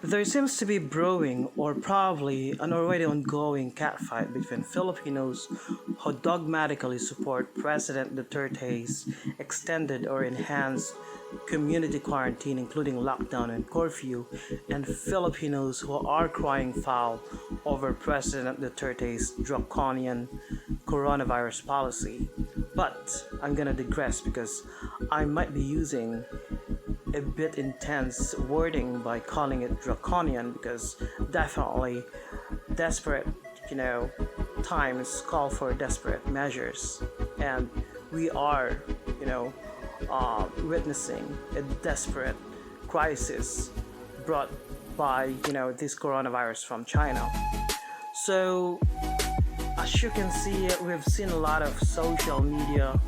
There seems to be brewing, or probably an already ongoing catfight between Filipinos who dogmatically support President Duterte's extended or enhanced community quarantine, including lockdown and curfew, and Filipinos who are crying foul over President Duterte's draconian coronavirus policy. But I'm gonna digress because I might be using a bit intense wording by calling it draconian because definitely desperate, you know, times call for desperate measures, and we are, you know, witnessing a desperate crisis brought by, this coronavirus from China. So, as you can see, we've seen a lot of social media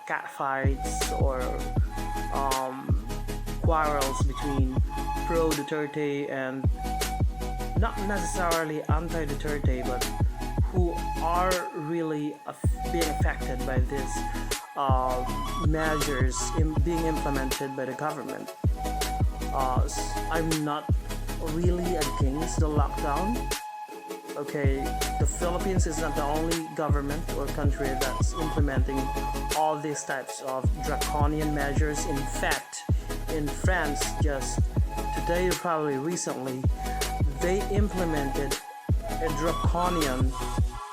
catfights or quarrels between pro Duterte and not necessarily anti Duterte, but who are really being affected by these measures being implemented by the government. I'm not really against the lockdown. Okay, the Philippines is not the only government or country that's implementing all these types of draconian measures. In fact, in France, just today or probably recently, they implemented a draconian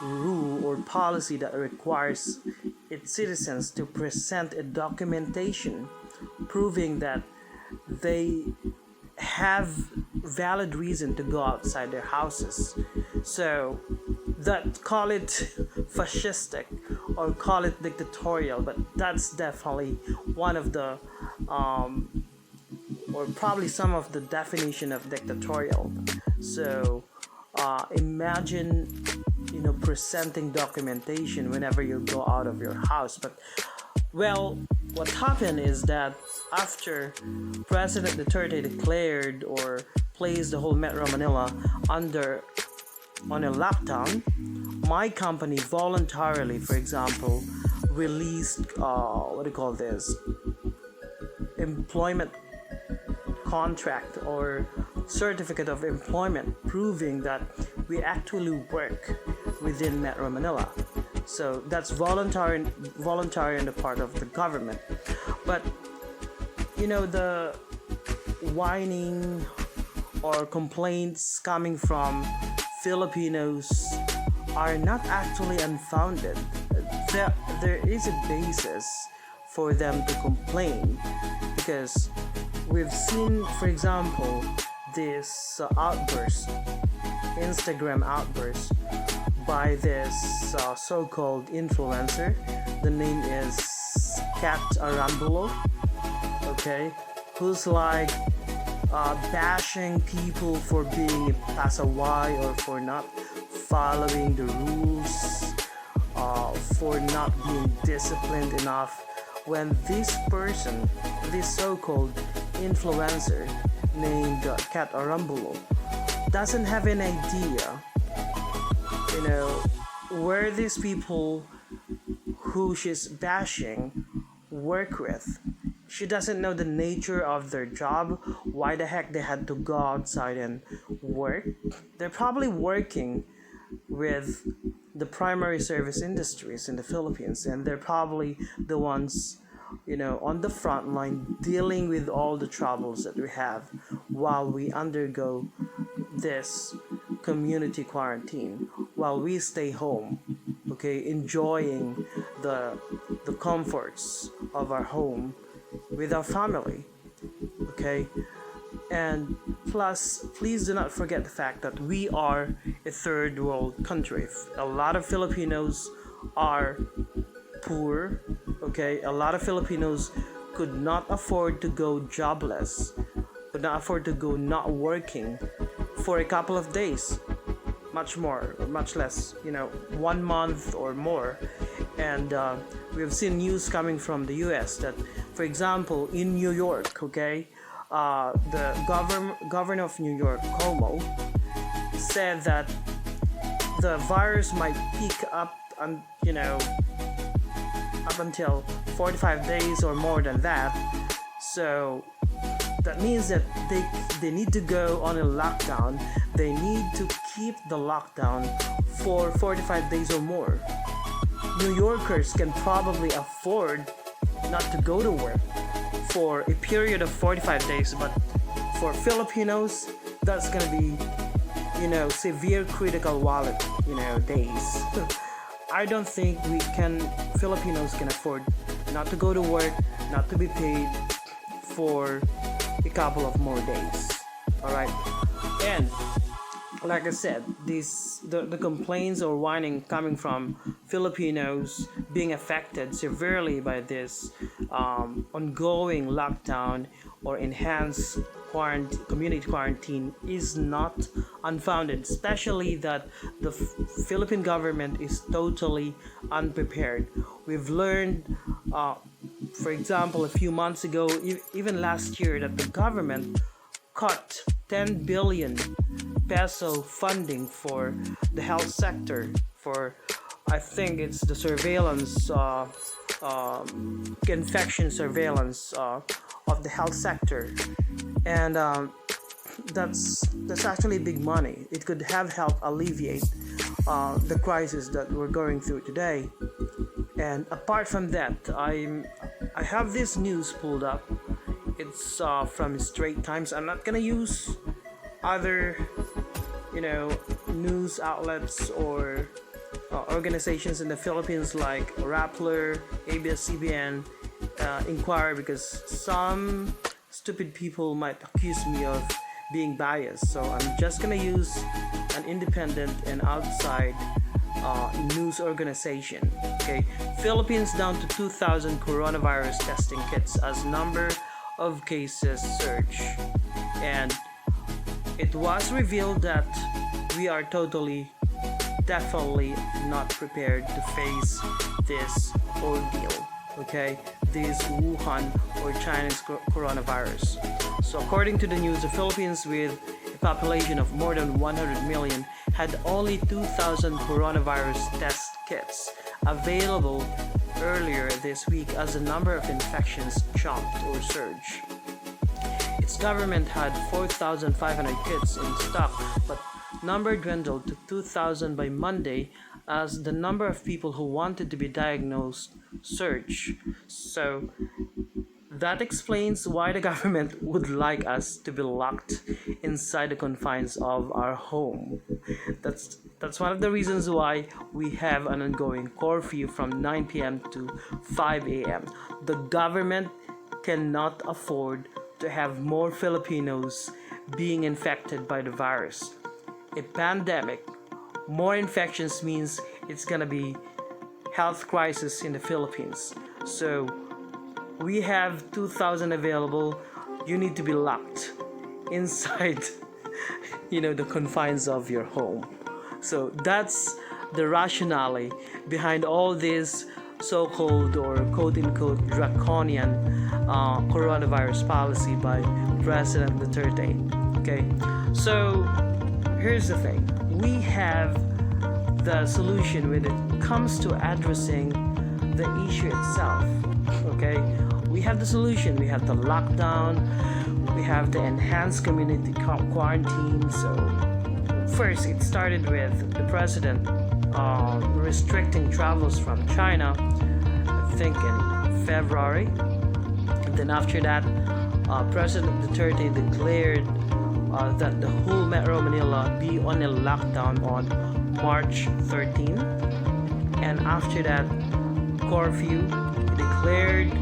rule or policy that requires its citizens to present a documentation proving that they have valid reason to go outside their houses. So that call it fascistic or call it dictatorial, but that's definitely one of the or probably some of the definition of dictatorial. So imagine, presenting documentation whenever you go out of your house. But well, what happened is that after President Duterte declared or placed the whole Metro Manila on a lockdown, my company voluntarily, for example, released employment contract or certificate of employment proving that we actually work within Metro Manila. So that's voluntary on the part of the government. But the whining or complaints coming from Filipinos are not actually unfounded. There is a basis for them to complain because we've seen, for example, this Instagram outburst by this so-called influencer. The name is Cat Arambulo, okay, who's like bashing people for being a pasaway or for not following the rules, for not being disciplined enough, when this person, this so-called influencer named Cat Arambulo, doesn't have an idea, where these people who she's bashing work with. She doesn't know the nature of their job, why the heck they had to go outside and work. They're probably working with the primary service industries in the Philippines, and they're probably the ones, on the front line dealing with all the troubles that we have while we undergo this community quarantine, while we stay home, okay, enjoying the comforts of our home with our family, okay. And plus, please do not forget the fact that we are a third world country. A lot of Filipinos are poor, okay. A lot of Filipinos could not afford to go jobless, could not afford to go not working for a couple of days, much less, 1 month or more. And we've seen news coming from the US that, for example, in New York, okay, the governor of New York, Cuomo, said that the virus might peak up until 45 days or more than that. So That means that they need to go on a lockdown. They need to keep the lockdown for 45 days or more. New Yorkers can probably afford not to go to work for a period of 45 days, but for Filipinos, that's gonna be, severe critical wallet, days. I don't think Filipinos can afford not to go to work, not to be paid for a couple of more days. All right, and like I said, the complaints or whining coming from Filipinos being affected severely by this ongoing lockdown or enhanced community quarantine is not unfounded, especially that the Philippine government is totally unprepared. We've learned, for example, a few months ago, even last year, that the government cut 10 billion peso funding for the health sector, for I think it's the surveillance, infection surveillance of the health sector, and that's actually big money. It could have helped alleviate the crisis that we're going through today. And apart from that, I have this news pulled up. It's from Straits Times. I'm not gonna use other, news outlets or organizations in the Philippines like Rappler, ABS-CBN, Inquirer, because some stupid people might accuse me of being biased. So I'm just gonna use an independent and outside news organization. Okay, Philippines down to 2,000 coronavirus testing kits as number of cases surge, and it was revealed that we are definitely not prepared to face this ordeal. Okay, this Wuhan or Chinese coronavirus. So according to the news, the Philippines, with a population of more than 100 million, had only 2,000 coronavirus test kits available earlier this week as the number of infections jumped or surged. Its government had 4,500 kits in stock, but number dwindled to 2,000 by Monday as the number of people who wanted to be diagnosed surged. So that explains why the government would like us to be locked inside the confines of our home. That's one of the reasons why we have an ongoing curfew from 9 p.m. to 5 a.m. The government cannot afford to have more Filipinos being infected by the virus. A pandemic, more infections means it's gonna be health crisis in the Philippines. So we have 2,000 available. You need to be locked inside, the confines of your home. So that's the rationale behind all this so-called or quote-unquote draconian coronavirus policy by President Duterte. Okay, so here's the thing. We have the solution when it comes to addressing the issue itself. Okay, we have the solution. We have the lockdown. We have the enhanced community quarantine. So first, it started with the president restricting travels from China, I think in February. And then after that, President Duterte declared that the whole Metro Manila be on a lockdown on March 13. And after that, curfew declared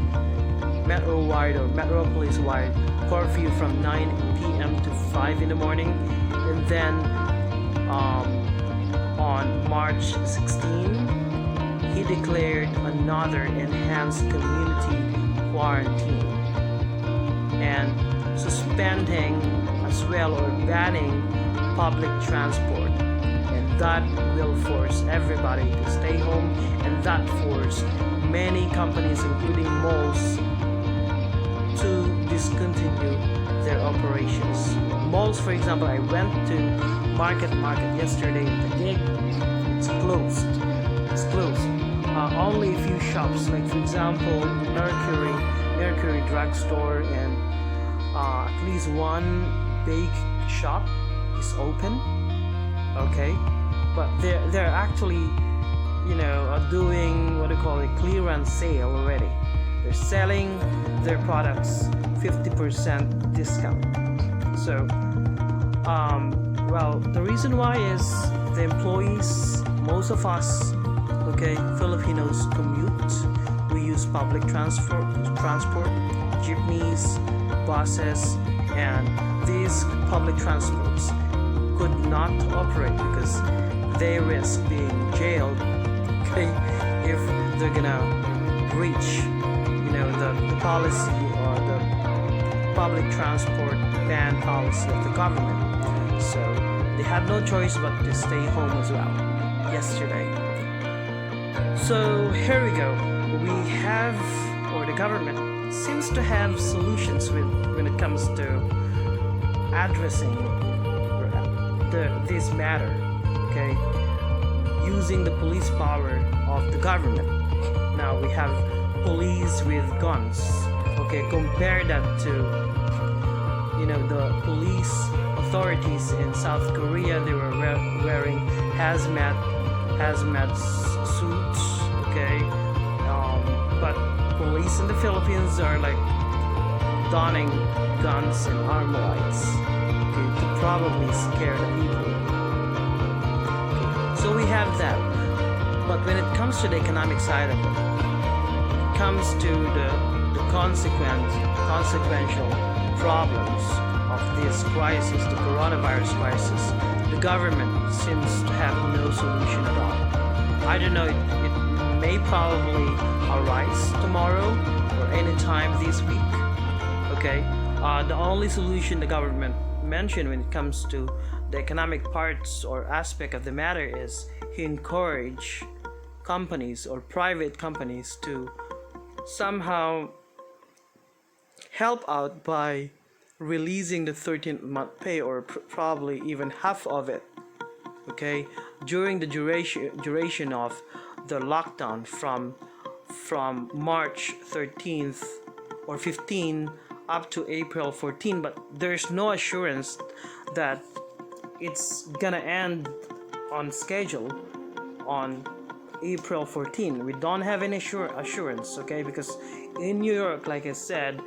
Metro-wide or Metropolis-wide curfew from 9 p.m. to 5 in the morning. And then on March 16, he declared another enhanced community quarantine and suspending as well or banning public transport, and that will force everybody to stay home, and that forced many companies including malls to discontinue their operations. Malls, for example, I went to Market yesterday. The gig, it's closed. Only a few shops, like for example Mercury Drugstore and at least one bake shop is open, okay, but they're actually, doing what they call a clearance sale already. They're selling their products 50% discount. So the reason why is the employees, most of us, okay, Filipinos commute. We use public transport, jeepneys, buses, and these public transports could not operate because they risk being jailed, okay, if they're gonna breach, the policy or the public transport ban policy of the government. So they had no choice but to stay home as well yesterday. So here we go. We have, or the government seems to have solutions when it comes to addressing this matter, okay, using the police power of the government. Now we have police with guns, okay, compare that to the police authorities in South Korea. They were wearing hazmat suits, okay, but police in the Philippines are like donning guns and armor lights, okay, to probably scare the people. Okay, so we have that, but when it comes to the economic side of it, comes to the consequential problems of this crisis, the coronavirus crisis, the government seems to have no solution at all. I don't know, it may probably arise tomorrow or anytime this week, okay? The only solution the government mentioned when it comes to the economic parts or aspect of the matter is he encourage companies or private companies to somehow help out by releasing the 13th month pay or probably even half of it, okay, during the duration of the lockdown from March 13th or 15 up to April 14, but there's no assurance that it's gonna end on schedule on April 14. We don't have any assurance, okay, because in New York, like I said,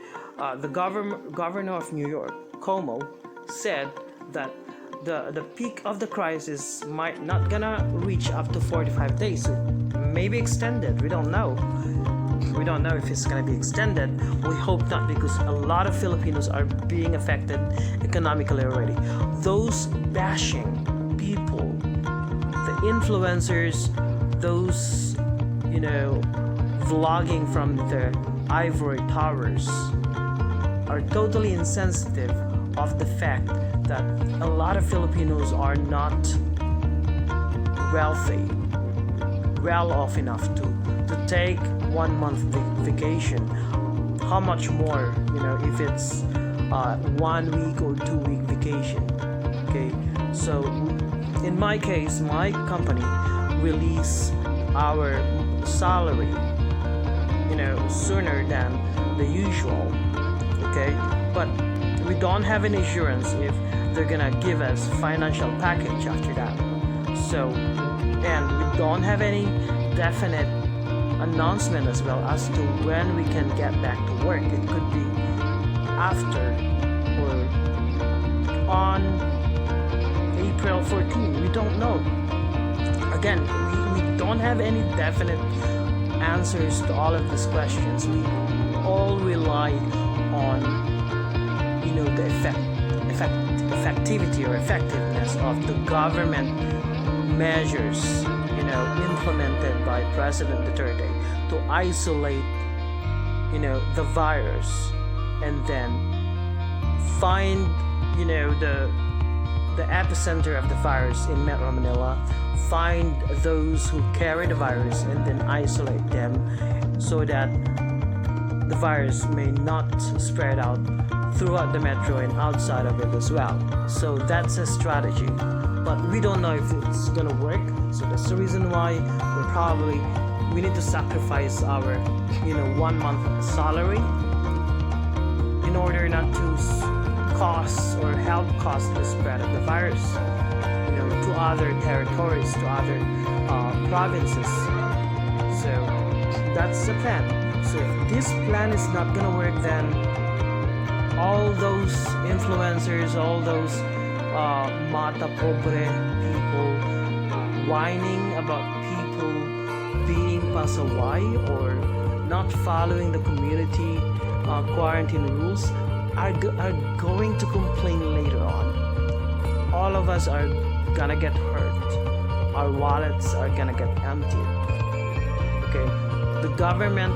the governor of New York, Cuomo, said that the peak of the crisis might not gonna reach up to 45 days. So maybe extended. We don't know. We don't know if it's gonna be extended. We hope not, because a lot of Filipinos are being affected economically already. Those bashing people, the influencers, those vlogging from the ivory towers, are totally insensitive of the fact that a lot of Filipinos are not wealthy, well off enough to take 1 month vacation. How much more, if it's 1 week or 2 week vacation, okay? So in my case, my company release our salary sooner than the usual, okay, but we don't have any assurance if they're gonna give us financial package after that. So, and we don't have any definite announcement as well as to when we can get back to work. It could be after or on April 14. We don't know. Again, we don't have any definite answers to all of these questions. We all rely on the effectivity or effectiveness of the government measures implemented by President Duterte to isolate the virus, and then find the epicenter of the virus in Metro Manila, find those who carry the virus and then isolate them so that the virus may not spread out throughout the metro and outside of it as well. So that's a strategy, but we don't know if it's gonna work. So that's the reason why we need to sacrifice our 1 month salary in order not to cause or help cause the spread of the virus, to other territories, to other provinces. So that's the plan. So if this plan is not gonna work, then all those influencers, all those mata pobre people whining about people being pasaway or not following the community quarantine rules are going to complain later on. All of us are gonna get hurt. Our wallets are gonna get emptied. Okay, the government,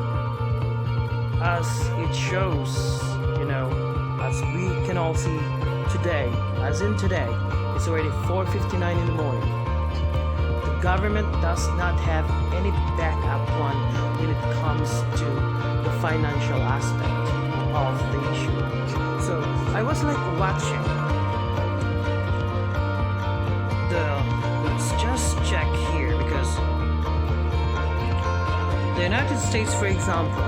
as it shows, as we can all see today, as in today, it's already 4:59 in the morning. The government does not have any backup plan when it comes to the financial aspect of the issue. So I was like watching let's just check here, because the United States, for example,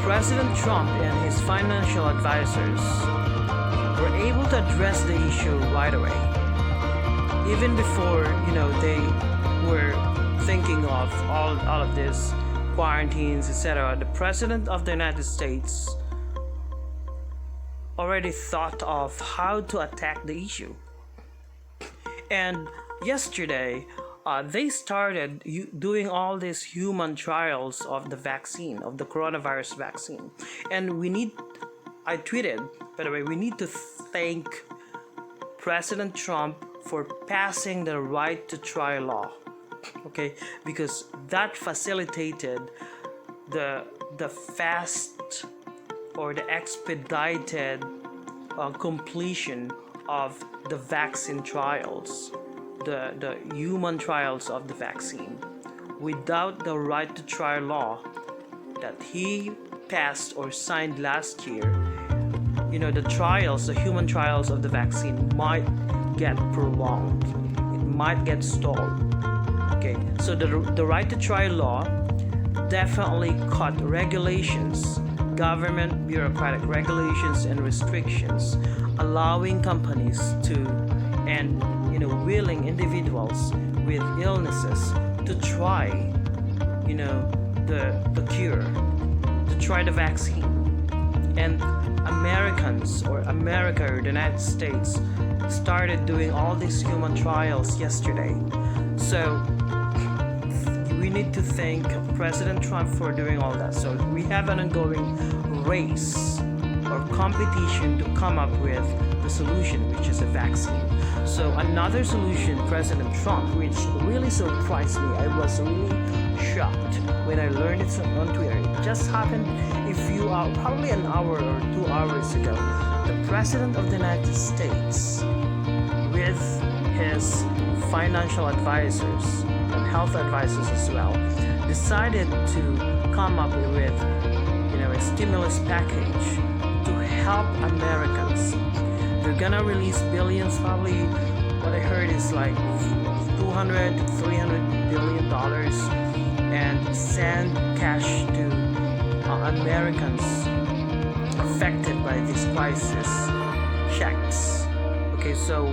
President Trump and his financial advisors were able to address the issue right away, even before they were thinking of all of this quarantines, etc. The President of the United States already thought of how to attack the issue. And yesterday, they started doing all these human trials of the vaccine, of the coronavirus vaccine. And I tweeted, by the way, we need to thank President Trump for passing the right to try law. Okay, because that facilitated the fast or the expedited completion of the vaccine trials, the human trials of the vaccine. Without the right to try law that he passed or signed last year, the human trials of the vaccine might get prolonged. It might get stalled. Okay, so the right to try law definitely cut regulations, government bureaucratic regulations and restrictions, allowing companies and willing individuals with illnesses to try the cure, to try the vaccine. And Americans, or America or the United States, started doing all these human trials yesterday. So we need to thank President Trump for doing all that. So we have an ongoing race or competition to come up with the solution, which is a vaccine. So another solution, President Trump, which really surprised me. I was really shocked when I learned it on Twitter. It just happened a few hours, probably an hour or 2 hours ago. The President of the United States, with his financial advisors and health advisors as well, decided to come up with a stimulus package to help Americans. They're gonna release billions, probably what I heard is like $200 to $300 billion, and send cash to Americans affected by this crisis, checks. Okay, so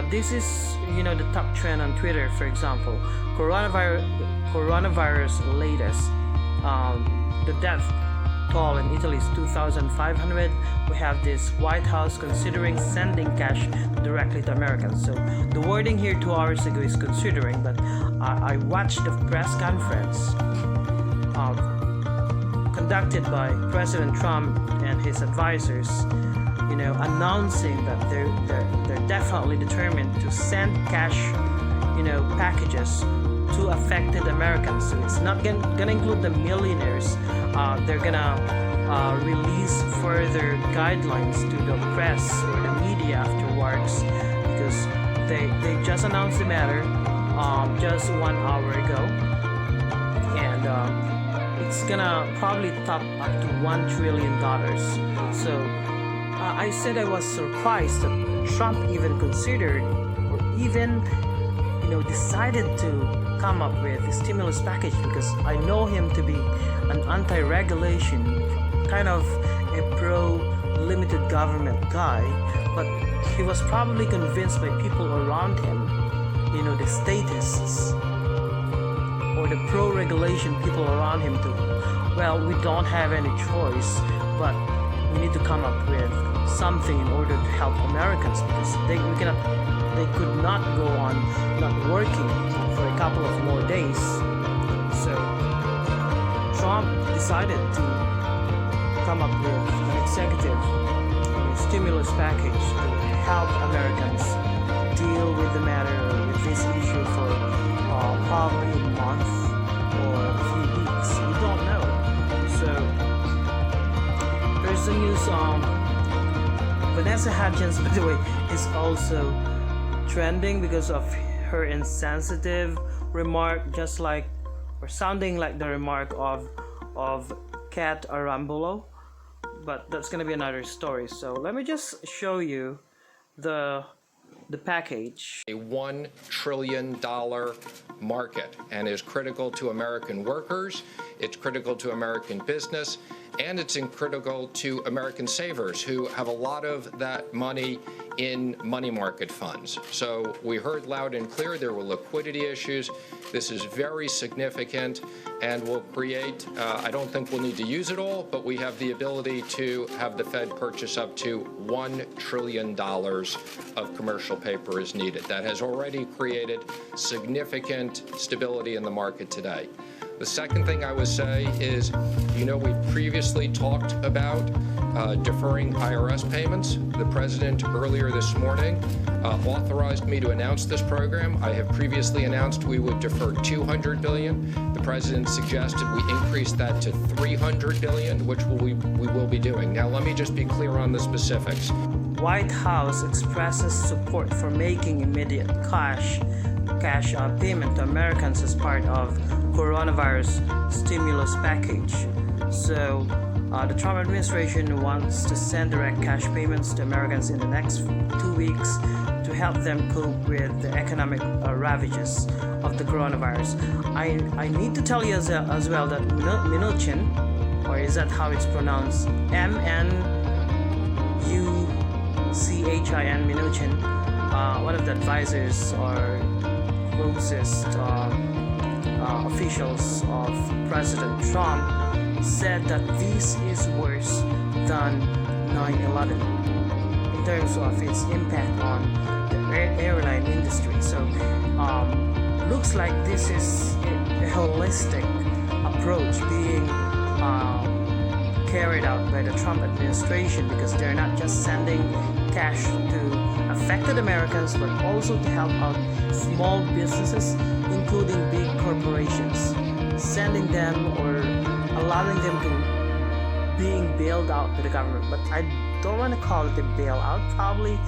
this is the top trend on Twitter. For example, coronavirus latest, the death toll in Italy is 2,500. We have this White House considering sending cash directly to Americans. So the wording here 2 hours ago is considering, but I watched the press conference conducted by President Trump and his advisors, announcing that they're definitely determined to send cash, packages to affected Americans. So it's not gonna include the millionaires. They're gonna release further guidelines to the press or the media afterwards, because they just announced the matter just 1 hour ago, and it's gonna probably top up to $1 trillion. So I said I was surprised that Trump even considered or even decided to come up with a stimulus package, because I know him to be an anti-regulation kind of a pro-limited government guy, but he was probably convinced by people around him, the statists or the pro-regulation people around him to, well, we don't have any choice, but we need to come up with something in order to help Americans, because they could not go on not working for a couple of more days. So Trump decided to come up with an executive stimulus package to help Americans deal with the matter, with this issue for probably a month or a few weeks. We don't know. So there's the news. Vanessa Hudgens, by the way, is also trending because of her insensitive remark, just like, or sounding like the remark of Kat Arambulo, but that's gonna be another story. So let me just show you the package. A $1 trillion market, and is critical to American workers, it's critical to American business, and it's critical to American savers who have a lot of that money in money market funds. So we heard loud and clear there were liquidity issues. This is very significant and will create, I don't think we'll need to use it all, but we have the ability to have the Fed purchase up to $1 trillion of commercial paper as needed. That has already created significant stability in the market today. The second thing I would say is, we previously talked about deferring IRS payments. The president earlier this morning authorized me to announce this program. I have previously announced we would defer $200 billion. The president suggested we increase that to $300 billion, which we will be doing. Now, let me just be clear on the specifics. White House expresses support for making immediate cash payment to Americans as part of coronavirus stimulus package. So the Trump administration wants to send direct cash payments to Americans in the next 2 weeks to help them cope with the economic ravages of the coronavirus. I need to tell you as well that Mnuchin, or is that how it's pronounced? Mnuchin, one of the advisors or closest officials of President Trump, said that this is worse than 9/11 in terms of its impact on the airline industry. So looks like this is a holistic approach being carried out by the Trump administration, because they're not just sending cash to affected Americans, but also to help out small businesses, including big corporations, sending them or allowing them to being bailed out by the government. But I don't want to call it a bailout. Probably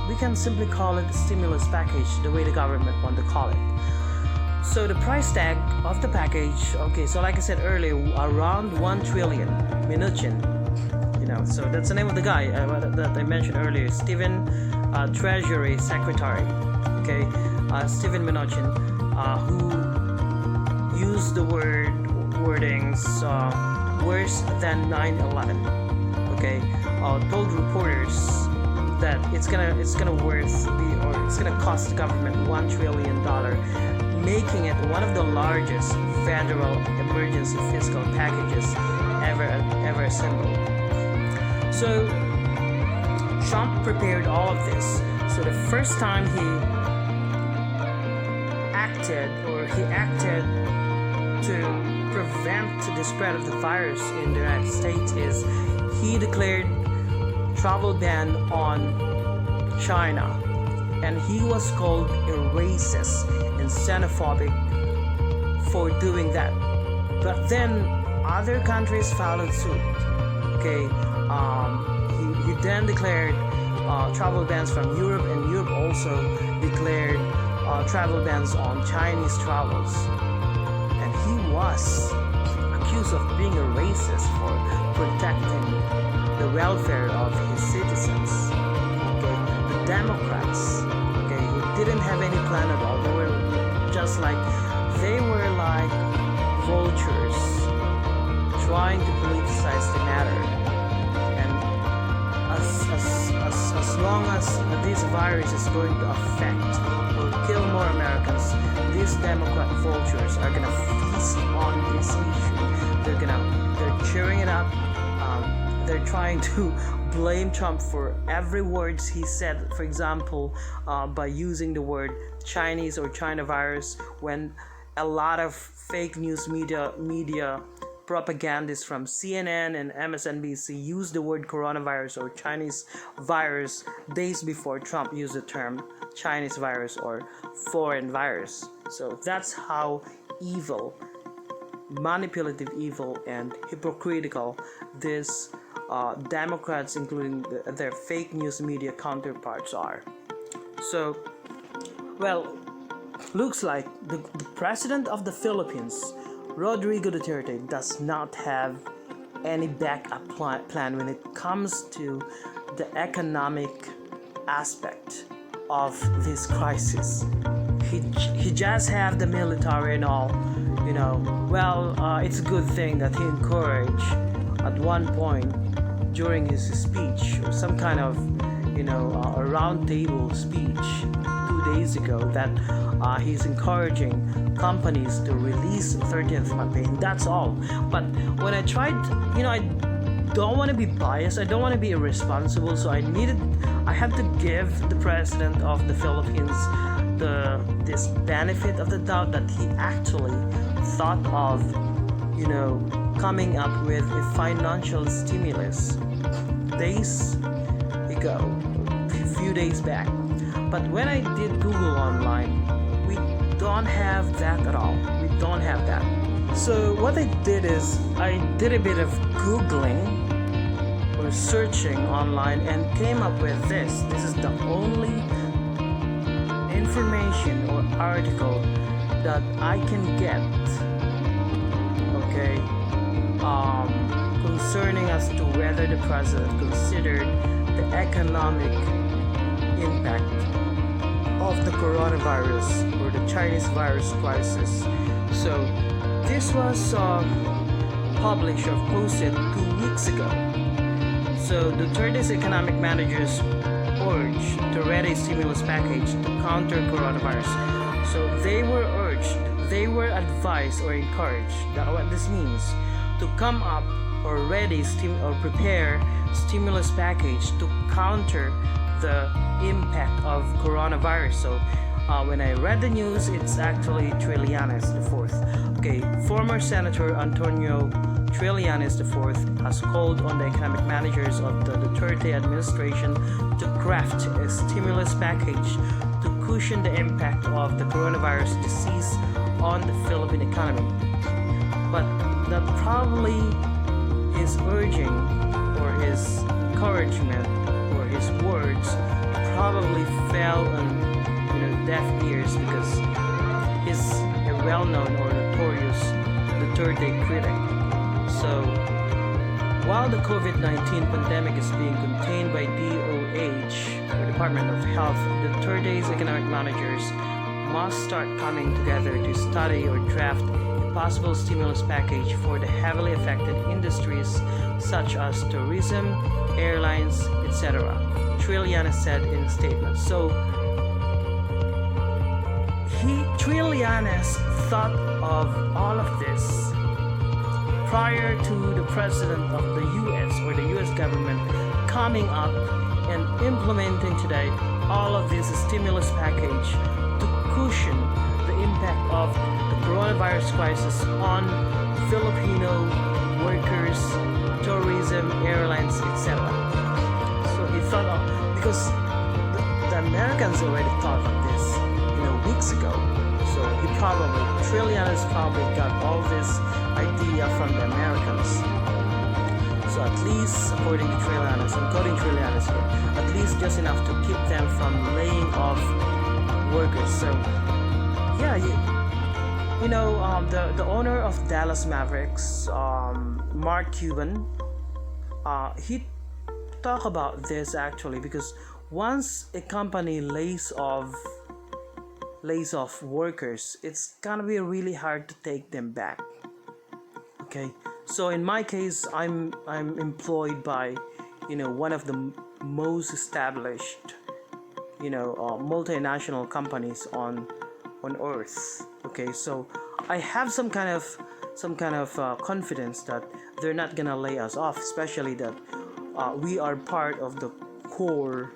we can simply call it a stimulus package, the way the government want to call it. So the price tag of the package, okay, so like I said earlier, around $1 trillion. Mnuchin, so that's the name of the guy that I mentioned earlier, Stephen, Treasury Secretary, okay, Stephen Mnuchin, who used the wordings worse than 9/11, okay, told reporters that it's gonna cost the government $1 trillion, making it one of the largest federal emergency fiscal packages ever assembled. So Trump prepared all of this. So the first time he acted to prevent the spread of the virus in the United States is he declared travel ban on China, and he was called a racist and xenophobic for doing that. But then other countries followed suit. Okay, he then declared travel bans from Europe, and Europe also declared travel bans on Chinese travels. And he was accused of being a racist for protecting the welfare of his citizens. Okay, the Democrats, okay, who didn't have any plan at all. They were like vultures trying to politicize the matter. long as this virus is going to affect or kill more Americans, these Democrat vultures are gonna feast on this issue. They're cheering it up. They're trying to blame Trump for every word he said. For example, by using the word Chinese or China virus, when a lot of fake news media propagandists from CNN and MSNBC used the word coronavirus or Chinese virus days before Trump used the term Chinese virus or foreign virus. So that's how evil, manipulative evil, and hypocritical this Democrats, including their fake news media counterparts, are. So, well, looks like the president of the Philippines, Rodrigo Duterte, does not have any backup plan when it comes to the economic aspect of this crisis. He just have the military and all, Well, it's a good thing that he encouraged at one point during his speech or some kind of, a roundtable speech 2 days ago that he's encouraging companies to release 30th month pay, and that's all. But when I tried, I don't want to be biased, I don't want to be irresponsible, so I had to give the president of the Philippines this benefit of the doubt that he actually thought of, coming up with a financial stimulus days ago, a few days back. But when I did Google online, we don't have that at all. We don't have that. So what I did is I did a bit of Googling or searching online and came up with this. This is the only information or article that I can get, okay, concerning as to whether the president considered the economic impact of the coronavirus or the Chinese virus crisis. So this was published or posted 2 weeks ago. So Duterte's economic managers urged to ready stimulus package to counter coronavirus. So they were advised or encouraged, that what this means, to come up or prepare stimulus package to counter the impact of coronavirus. So when I read the news, it's actually Trillanes IV. Okay, former Senator Antonio Trillanes IV has called on the economic managers of the Duterte administration to craft a stimulus package to cushion the impact of the coronavirus disease on the Philippine economy. But that probably his urging or his encouragement or his words probably fell on deaf ears, because he's a well-known or notorious Duterte critic. So while the COVID-19 pandemic is being contained by DOH or Department of Health, Duterte's economic managers must start coming together to study or draft a possible stimulus package for the heavily affected industries such as tourism, airlines, etc., Trillanes said in a statement. So Trillanes thought of all of this prior to the president of the US or the US government coming up and implementing today all of this stimulus package to cushion the impact of the coronavirus crisis on Filipino workers, tourism, airlines, etc. So he thought of, because the Americans already thought of this, weeks ago. So Trillanes probably got all this idea from the Americans. So at least, according to Trillanes, I'm quoting Trillanes here, at least just enough to keep them from laying off workers. So yeah, the owner of Dallas Mavericks, Mark Cuban, he talked about this actually, because once a company lays off workers, it's gonna be really hard to take them back. Okay, so in my case, I'm employed by one of the most established, multinational companies on earth. Okay, so I have some kind of confidence that they're not gonna lay us off, especially that we are part of the core,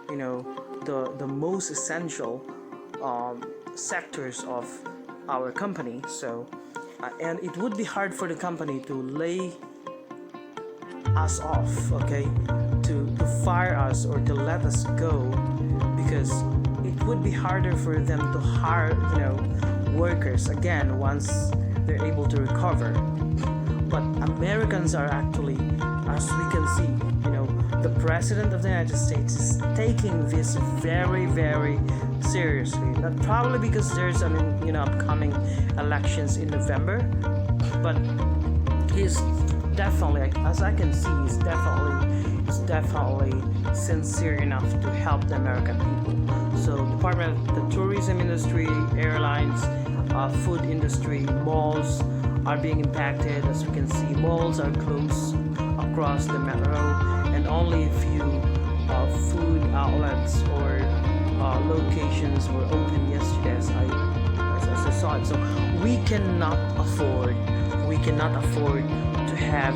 the most essential sectors of our company. So and it would be hard for the company to lay us off, okay, to fire us or to let us go, because it would be harder for them to hire workers again once they're able to recover. But Americans are actually, as we can see, the president of the United States is taking this very, very seriously. Not probably because there's upcoming elections in November, but he's definitely, as I can see, he's definitely sincere enough to help the American people. So the tourism industry, airlines, food industry, malls are being impacted. As we can see, malls are closed across the metro, and only a few food outlets or locations were open yesterday, as I saw it. So we cannot afford to have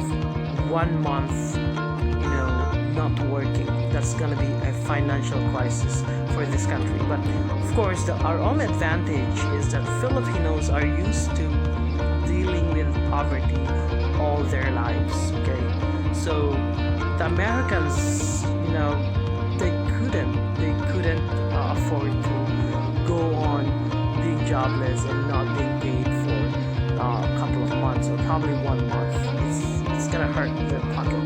1 month not working. That's gonna be a financial crisis for this country. But of course, our only advantage is that Filipinos are used to dealing with poverty all their lives. Okay, so the Americans, they couldn't afford to go on being jobless and not being paid for a couple of months, or probably 1 month. It's gonna hurt their pocket.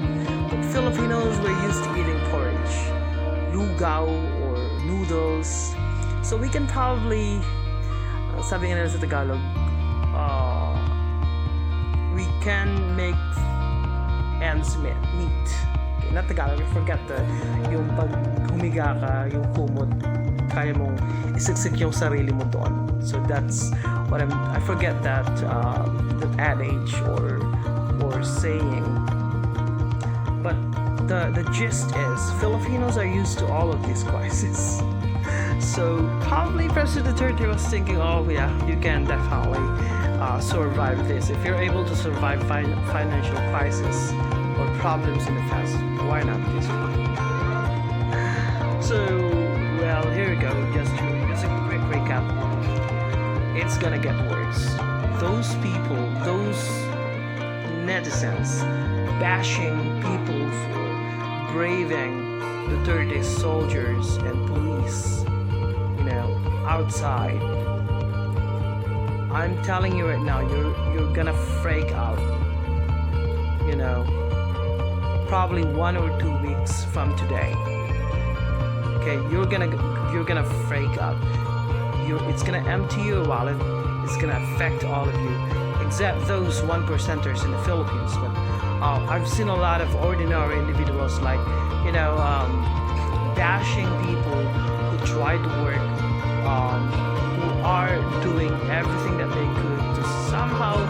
But Filipinos were used to eating porridge, lugaw or noodles, so we can probably, sabi nga nila sa Tagalog, we can make ends meet. Okay, not Tagalog, I forget yung pag humiga ka, yung kumot, kaya mong isiksik yung sarili mo doon. So that's what I forget that adage or saying. But the gist is, Filipinos are used to all of these crises. So probably President Duterte was thinking, oh yeah, you can definitely survive this. If you're able to survive financial crisis or problems in the past, why not this one? So, well, here we go. Just a quick recap. It's gonna get worse. Those people, those netizens bashing people for braving Duterte's soldiers and police, outside. I'm telling you right now, you're gonna freak out. Probably 1 or 2 weeks from today. Okay, you're gonna freak out. It's gonna empty your wallet. It's gonna affect all of you, except those 1%ers in the Philippines. But I've seen a lot of ordinary individuals, like bashing people who try to work, who are doing everything that they could to somehow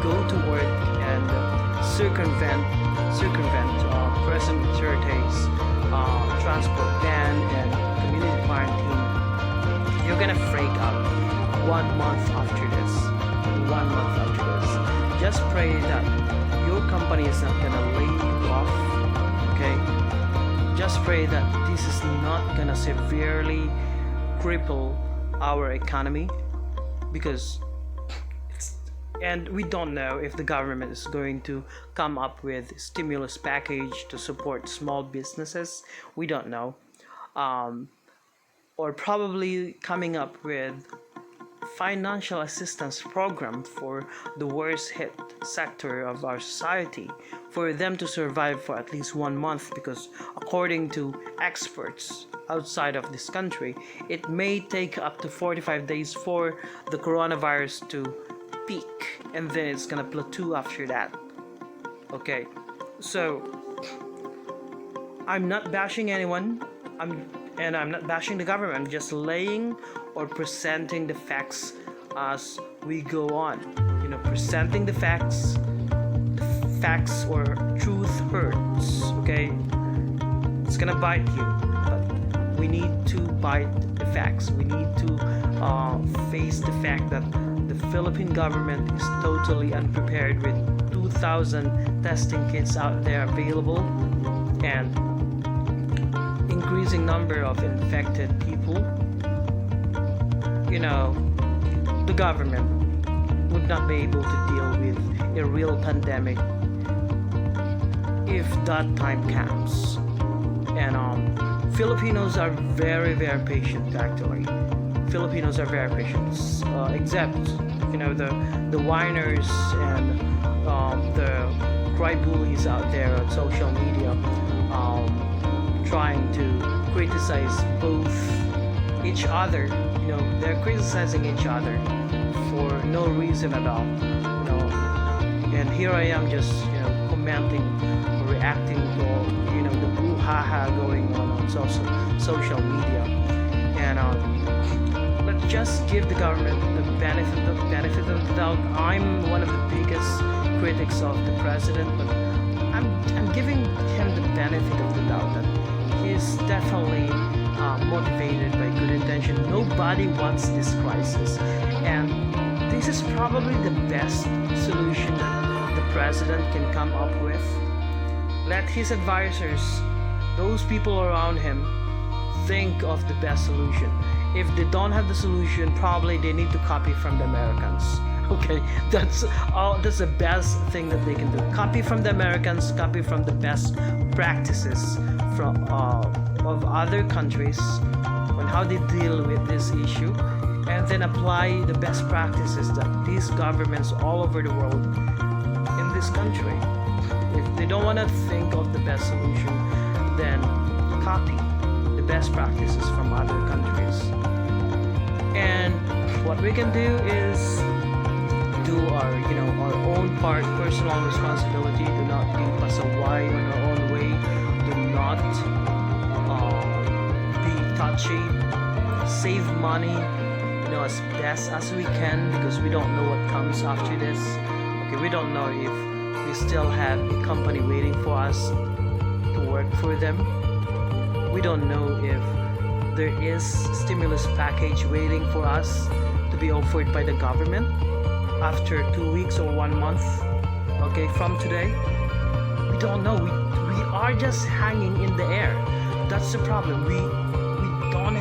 go to work and circumvent President Duterte's transport ban and community quarantine. You're gonna freak out 1 month after this. Just pray that your company is not gonna lay you off. Okay, just pray that this is not gonna severely cripple our economy, because and we don't know if the government is going to come up with stimulus package to support small businesses. We don't know, or probably coming up with financial assistance program for the worst hit sector of our society, for them to survive for at least 1 month, because according to experts outside of this country, it may take up to 45 days for the coronavirus to peak, and then it's gonna plateau after that. Okay, so I'm not bashing anyone, I'm not bashing the government. I'm just laying or presenting the facts as we go on. Presenting the facts. Facts or truth hurts. Okay, it's gonna bite you, but we need to bite the facts. We need to face the fact that the Philippine government is totally unprepared with 2,000 testing kits out there available and increasing number of infected people. The government would not be able to deal with a real pandemic if that time comes. And Filipinos are very, very patient actually. Filipinos are very patient, except the whiners and the cry bullies out there on social media, trying to criticize both each other. They're criticizing each other for no reason at all. And here I am just commenting, reacting to the brouhaha going on social media. And let's just give the government the benefit of the doubt. I'm one of the biggest critics of the president, but I'm giving him the benefit of the doubt that he's definitely motivated by good intention. Nobody wants this crisis, and this is probably the best solution that the president can come up with. Let his advisors, those people around him, think of the best solution. If they don't have the solution, probably they need to copy from the Americans. Okay, that's the best thing that they can do. Copy from the Americans, copy from the best practices from of other countries on how they deal with this issue, and then apply the best practices that these governments all over the world in this country. If they don't want to think of the best solution, then copy the best practices from other countries. And what we can do is do our own part, personal responsibility. Do not be pasaway on our own way. Do not be touchy. Save money, as best as we can, because we don't know what comes after this. Okay, we don't know if we still have a company waiting for us to work for them. We don't know if there is stimulus package waiting for us to be offered by the government after 2 weeks or 1 month, okay, from today. We don't know. We are just hanging in the air. That's the problem. We don't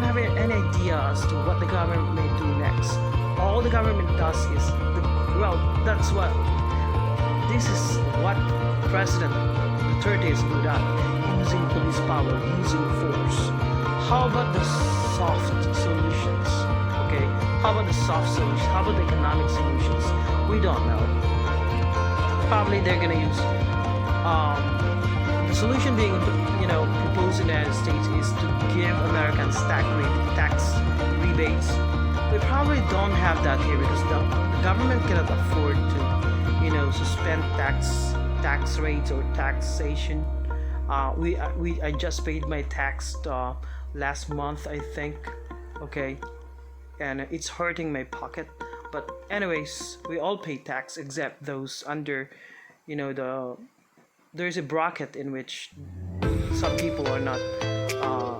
have any idea as to what the government may do next. All the government does is this is what President Duterte is good at, using police power, using force. How about the soft solutions? Okay, how about the soft solutions? How about the economic solutions? We don't know. Probably they're gonna use the solution being proposed in the United States is to give Americans tax rebates. We probably don't have that here because the government cannot afford to suspend tax rates or taxation. I just paid my tax last month, I think. Okay, and it's hurting my pocket. But anyways, we all pay tax except those under there's a bracket in which some people are not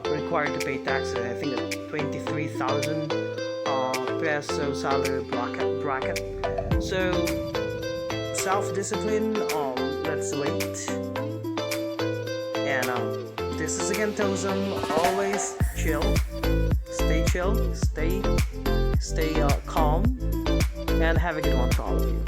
required to pay taxes. I think a 23,000 peso salary bracket. So self-discipline. Let's wait. And this is again Tozum. Always chill. Stay chill. Stay calm. And have a good one for all of you.